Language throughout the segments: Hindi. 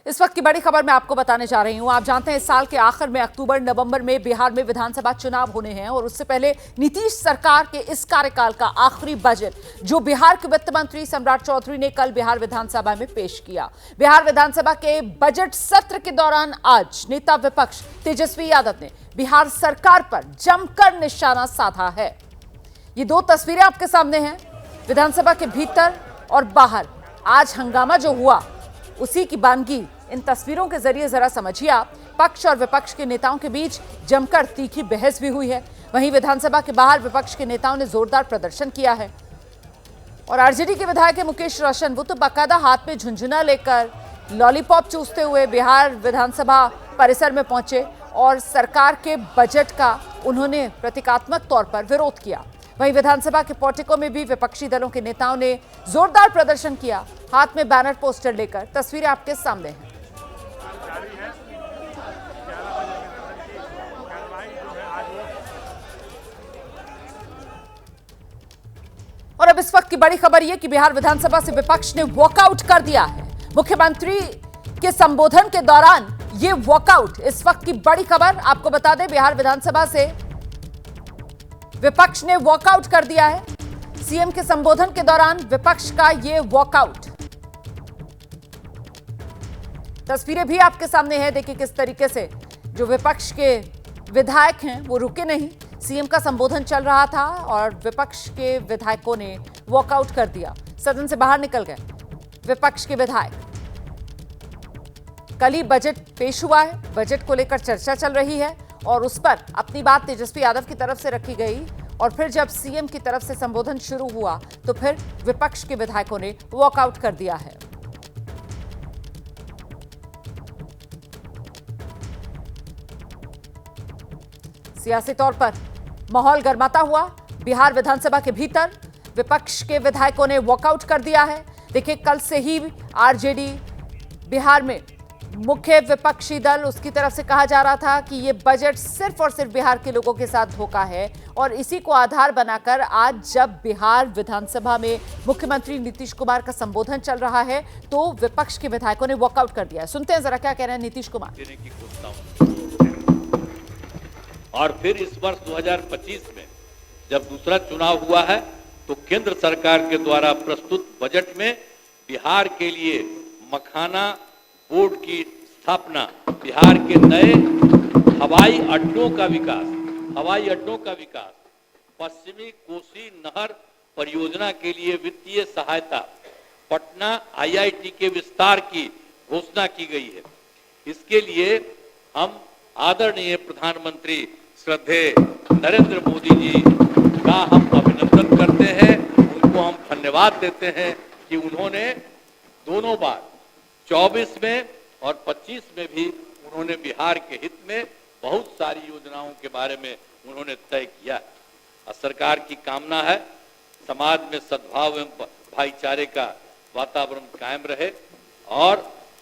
इस वक्त की बड़ी खबर मैं आपको बताने जा रही हूं। आप जानते हैं इस साल के आखिर में अक्टूबर नवंबर में बिहार में विधानसभा चुनाव होने हैं और उससे पहले नीतीश सरकार के इस कार्यकाल का आखिरी बजट जो बिहार के वित्त मंत्री सम्राट चौधरी ने कल बिहार विधानसभा में पेश किया। बिहार विधानसभा के बजट सत्र के दौरान आज नेता विपक्ष तेजस्वी यादव ने बिहार सरकार पर जमकर निशाना साधा है। ये दो तस्वीरें आपके सामने हैं, विधानसभा के भीतर और बाहर आज हंगामा जो हुआ उसी की बानगी इन तस्वीरों के जरिए जरा समझिए आप। पक्ष और विपक्ष के नेताओं के बीच जमकर तीखी बहस भी हुई है। वहीं विधानसभा के बाहर विपक्ष के नेताओं ने जोरदार प्रदर्शन किया है और आरजेडी के विधायक मुकेश रोशन वो तो बाकायदा हाथ में झुंझुना लेकर लॉलीपॉप चूसते हुए बिहार विधानसभा परिसर में पहुंचे और सरकार के बजट का उन्होंने प्रतीकात्मक तौर पर विरोध किया। वहीं विधानसभा के पोर्टिको में भी विपक्षी दलों के नेताओं ने जोरदार प्रदर्शन किया, हाथ में बैनर पोस्टर लेकर। तस्वीरें आपके सामने हैं। और अब इस वक्त की बड़ी खबर यह कि बिहार विधानसभा से विपक्ष ने वॉकआउट कर दिया है। मुख्यमंत्री के संबोधन के दौरान यह वॉकआउट, इस वक्त की बड़ी खबर आपको बता दें, बिहार विधानसभा से विपक्ष ने वॉकआउट कर दिया है। सीएम के संबोधन के दौरान विपक्ष का यह वॉकआउट, तस्वीरें भी आपके सामने हैं। देखिए किस तरीके से जो विपक्ष के विधायक हैं वो रुके नहीं। सीएम का संबोधन चल रहा था और विपक्ष के विधायकों ने वॉकआउट कर दिया, सदन से बाहर निकल गए विपक्ष के विधायक। कल ही बजट पेश हुआ है, बजट को लेकर चर्चा चल रही है और उस पर अपनी बात तेजस्वी यादव की तरफ से रखी गई और फिर जब सीएम की तरफ से संबोधन शुरू हुआ तो फिर विपक्ष के विधायकों ने वॉकआउट कर दिया है। सियासी तौर पर माहौल गर्माता हुआ बिहार विधानसभा के भीतर, विपक्ष के विधायकों ने वॉकआउट कर दिया है। देखिए कल से ही आरजेडी बिहार में मुख्य विपक्षी दल, उसकी तरफ से कहा जा रहा था कि यह बजट सिर्फ और सिर्फ बिहार के लोगों के साथ धोखा है और इसी को आधार बनाकर आज जब बिहार विधानसभा में मुख्यमंत्री नीतीश कुमार का संबोधन चल रहा है तो विपक्ष के विधायकों ने वॉकआउट कर दिया है। सुनते हैं जरा क्या कह रहे हैं नीतीश कुमार। और फिर इस वर्ष 2025 में जब दूसरा चुनाव हुआ है तो केंद्र सरकार के द्वारा प्रस्तुत बजट में बिहार के लिए मखाना बोर्ड की स्थापना, बिहार के नए हवाई अड्डों का विकास, पश्चिमी कोसी नहर परियोजना के लिए वित्तीय सहायता, पटना आईआईटी के विस्तार की घोषणा की गई है। इसके लिए हम आदरणीय प्रधानमंत्री श्रद्धेय नरेंद्र मोदी जी का हम अभिनंदन करते हैं, उनको हम धन्यवाद देते हैं कि उन्होंने दोनों बार 24 में और 25 में भी उन्होंने बिहार के हित में बहुत सारी योजनाओं के बारे में उन्होंने तय किया। सरकार की कामना है समाज में सद्भाव एवं भाईचारे का वातावरण कायम रहे और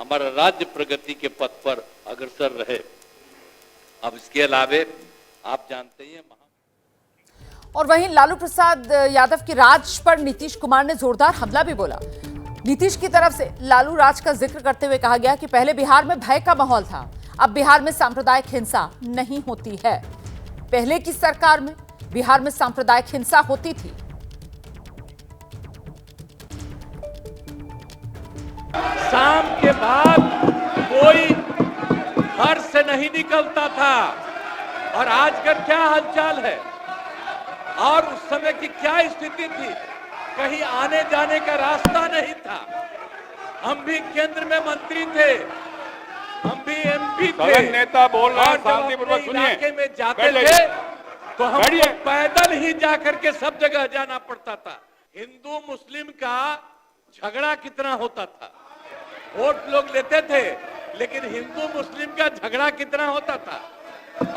हमारा राज्य प्रगति के पथ पर अग्रसर रहे। अब इसके अलावे आप जानते हैं और वहीं लालू प्रसाद यादव की राज पर नीतीश कुमार ने जोरदार हमला भी बोला। नीतीश की तरफ से लालू राज का जिक्र करते हुए कहा गया कि पहले बिहार में भय का माहौल था, अब बिहार में सांप्रदायिक हिंसा नहीं होती है। पहले की सरकार में बिहार में सांप्रदायिक हिंसा होती थी। शाम के बाद कोई घर से नहीं निकलता था और आजकल क्या हालचाल है और उस समय की क्या स्थिति थी, कहीं आने जाने का रास्ता नहीं था। हम भी केंद्र में मंत्री थे, हम भी एमपी थे, नेता बोल रहे हैं, शांतिपूर्वक सुनिए। इलाके में जाते थे तो हमको पैदल ही जाकर के सब जगह जाना पड़ता था। हिंदू मुस्लिम का झगड़ा कितना होता था, वोट लोग लेते थे लेकिन हिंदू मुस्लिम का झगड़ा कितना होता था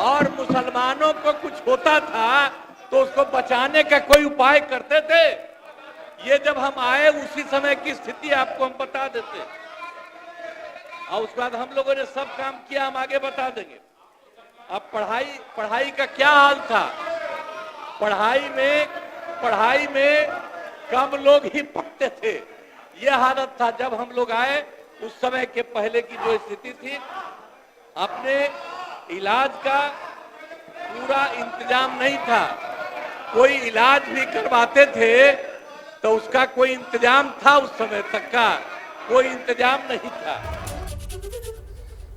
और मुसलमानों को कुछ होता था तो उसको बचाने का कोई उपाय करते थे। ये जब हम आए उसी समय की स्थिति आपको हम बता देते और उसके बाद हम लोगों ने सब काम किया, हम आगे बता देंगे। अब पढ़ाई का क्या हाल था, पढ़ाई में कम लोग ही पढ़ते थे, ये हालत था। जब हम लोग आए उस समय के पहले की जो स्थिति थी, अपने इलाज का पूरा इंतजाम नहीं था। कोई इलाज भी करवाते थे तो उसका कोई इंतजाम था, उस समय तक का कोई इंतजाम नहीं था।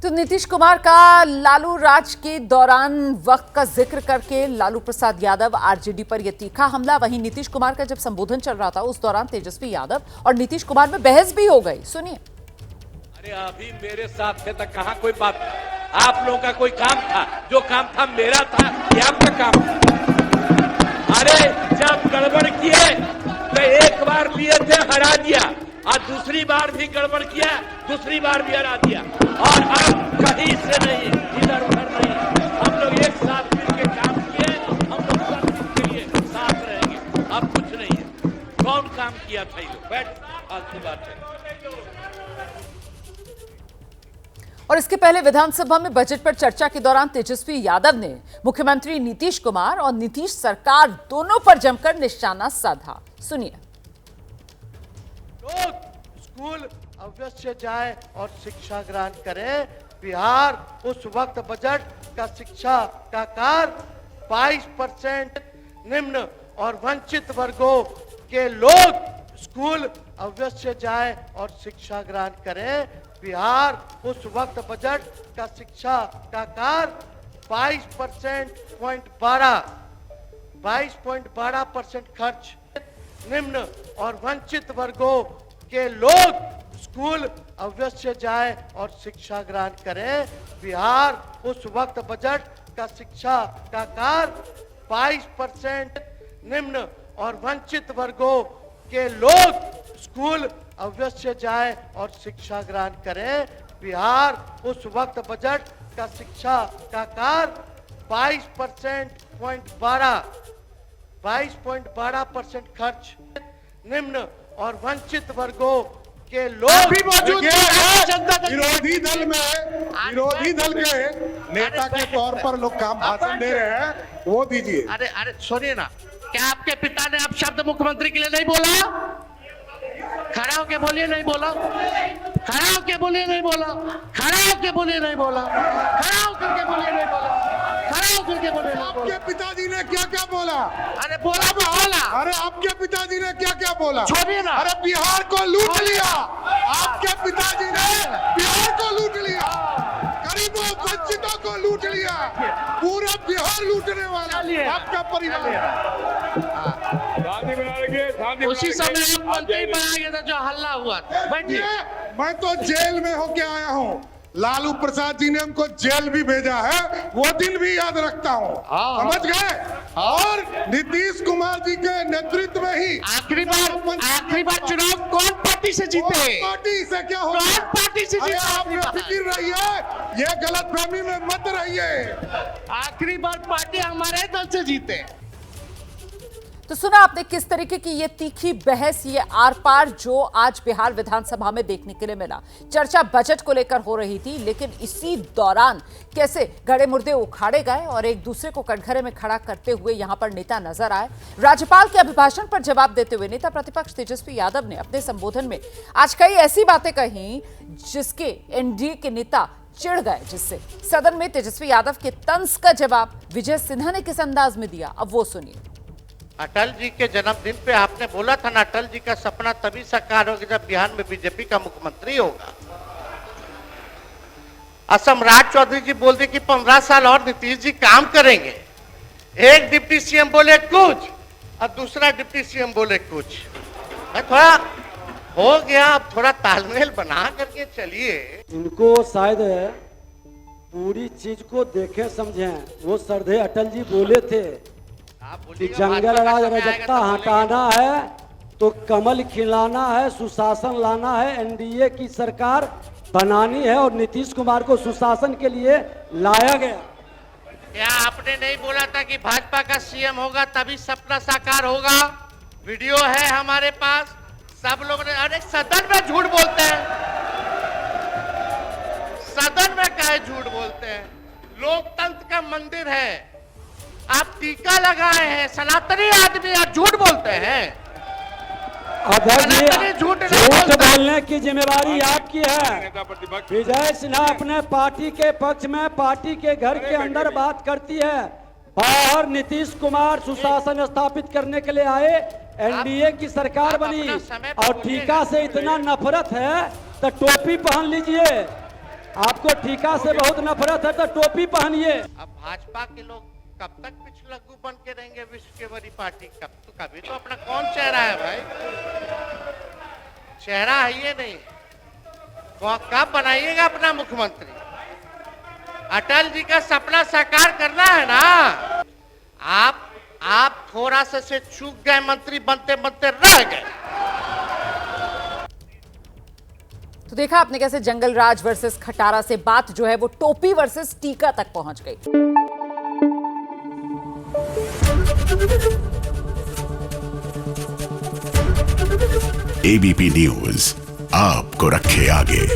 तो नीतीश कुमार का लालू राज के दौरान वक्त का जिक्र करके लालू प्रसाद यादव आरजेडी पर यह तीखा हमला। वहीं नीतीश कुमार का जब संबोधन चल रहा था उस दौरान तेजस्वी यादव और नीतीश कुमार में बहस भी हो गई। सुनिए। अरे अभी मेरे साथ थे तो कहां कोई बात, आप लोगों का कोई काम था? जो काम था मेरा था कि आपका काम था? अरे जब गड़बड़ किए तो एक बार लिए थे, हरा दिया, और दूसरी बार भी गड़बड़ किया, दूसरी बार भी हरा दिया, और अब कहीं से नहीं, इधर उधर नहीं, हम लोग एक साथ मिलकर काम किए, हम लोग सब इसके लिए साथ रहेंगे। अब कुछ नहीं है। कौन काम किया था? ये बैठ, फालतू बात है। और इसके पहले विधानसभा में बजट पर चर्चा के दौरान तेजस्वी यादव ने मुख्यमंत्री नीतीश कुमार और नीतीश सरकार दोनों पर जमकर निशाना साधा। सुनिए। लोग स्कूल अवश्य जाए और शिक्षा ग्रहण करें। बिहार उस वक्त बजट का शिक्षा का कार्य 22% निम्न और वंचित वर्गों के लोग स्कूल अवश्य जाए और शिक्षा ग्रहण करें। बिहार उस वक्त बजट का शिक्षा का कार्य 22.12% खर्च निम्न और वंचित वर्गों के लोग स्कूल अवश्य जाए और शिक्षा ग्रहण करें। बिहार उस वक्त बजट का शिक्षा का कार्य 22% निम्न और वंचित वर्गों के लोग स्कूल अवश्य जाए और शिक्षा ग्रहण करें। बिहार उस वक्त बजट का शिक्षा का कार्य 22.12% खर्च निम्न और वंचित वर्गों के लोग भी मौजूद हैं। विरोधी दल के नेता के तौर पर लोग काम भाषण दे रहे हैं, वो दीजिए। अरे सुनिए ना, क्या आपके पिता ने अब शब्द मुख्यमंत्री के लिए नहीं बोला? खड़ा होके बोलिए, नहीं बोला। खड़ा होके बोलिए, नहीं बोला। खड़ा होके बोलिए, नहीं बोला। खड़ा होकर के बोलिए, नहीं बोला। खड़ा होकर के बोलिए, नहीं बोला। आपके पिताजी ने क्या क्या बोला? अरे बोला तो बोला। अरे आपके पिताजी ने क्या क्या बोला? छोड़िए ना। अरे बिहार को लूट लिया। आपके पिताजी ने बिहार को लूट लिया, गरीबों वंचितों को लूट लिया, पूरा बिहार लूटने वाला आपका परिवार। उसी समय आप मंत्री बना गया था जो हल्ला हुआ था। बैठिए। मैं तो जेल में होके आया हूँ। लालू प्रसाद जी ने हमको जेल भी भेजा है, वो दिन भी याद रखता हूँ। समझ गए? और नीतीश कुमार जी के नेतृत्व में ही आखिरी बार चुनाव कौन पार्टी से जीते? पार्टी से क्या होगा? कौन पार्टी से जीते? आप फिक्र रहिए, ये गलतफहमी में मत रहिए। आखिरी बार पार्टी हमारे दल से जीते। तो सुना आपने किस तरीके की ये तीखी बहस, ये आर पार जो आज बिहार विधानसभा में देखने के लिए मिला। चर्चा बजट को लेकर हो रही थी, लेकिन इसी दौरान कैसे गड़े मुर्दे उखाड़े गए और एक दूसरे को कटघरे में खड़ा करते हुए यहां पर नेता नजर आए। राज्यपाल के अभिभाषण पर जवाब देते हुए नेता प्रतिपक्ष तेजस्वी यादव ने अपने संबोधन में आज कई ऐसी बातें कही जिसके एनडीए के नेता चिढ़ गए, जिससे सदन में तेजस्वी यादव के तंज का जवाब विजय सिन्हा ने किस अंदाज में दिया, अब वो सुनिए। अटल जी के जन्मदिन पे आपने बोला था ना, अटल जी का सपना तभी साकार होगा जब बिहार में बीजेपी का मुख्यमंत्री होगा। सम्राट चौधरी जी बोल दिए कि 15 साल और नीतीश जी काम करेंगे। एक डिप्टी सीएम बोले कुछ और दूसरा डिप्टी सीएम बोले कुछ। थोड़ा हो गया, अब थोड़ा तालमेल बना करके चलिए। इनको शायद पूरी चीज को देखे समझे। वो सरदे अटल जी बोले थे कि जंगल राज रजकता हटाना है तो कमल खिलाना है, सुशासन लाना है, एनडीए की सरकार बनानी है और नीतीश कुमार को सुशासन के लिए लाया गया। क्या आपने नहीं बोला था कि भाजपा का सीएम होगा तभी सपना साकार होगा? वीडियो है हमारे पास, सब लोग ने। अरे सदन में झूठ बोलते हैं, सदन में काहे झूठ बोलते हैं? लोकतंत्र का मंदिर है, आप टीका लगाए हैं, सनातनी आदमी आप झूठ बोलते हैं। अध्यक्ष सनातनी जी, झूठ नहीं झूठ बोलता। बोलने की जिम्मेवारी आपकी है। नेता प्रतिपक्ष विजय सिन्हा अपने पार्टी के पक्ष में पार्टी के घर के अंदर बात करती है, बाहर नीतीश कुमार सुशासन स्थापित करने के लिए आए, एनडीए की सरकार आप बनी अपना समय पे और बोलिएगा। टीका से इतना नफरत है तो टोपी पहन लीजिए। आपको टीका से बहुत नफरत है तो टोपी पहनिए। अब भाजपा के लोग कब तक पिछलग्गू बन के रहेंगे विश्व के बड़ी पार्टी? कभी तो अपना कौन चेहरा है भाई? चेहरा है ये नहीं। कब बनाइएगा अपना मुख्यमंत्री? अटल जी का सपना साकार करना है ना। आप थोड़ा से चूक गए, मंत्री बनते बनते रह गए। तो देखा आपने कैसे जंगल राज वर्सेस खटारा से बात जो है वो टोपी वर्सेस टीका तक पहुंच गई। एबीपी न्यूज आपको रखे आगे।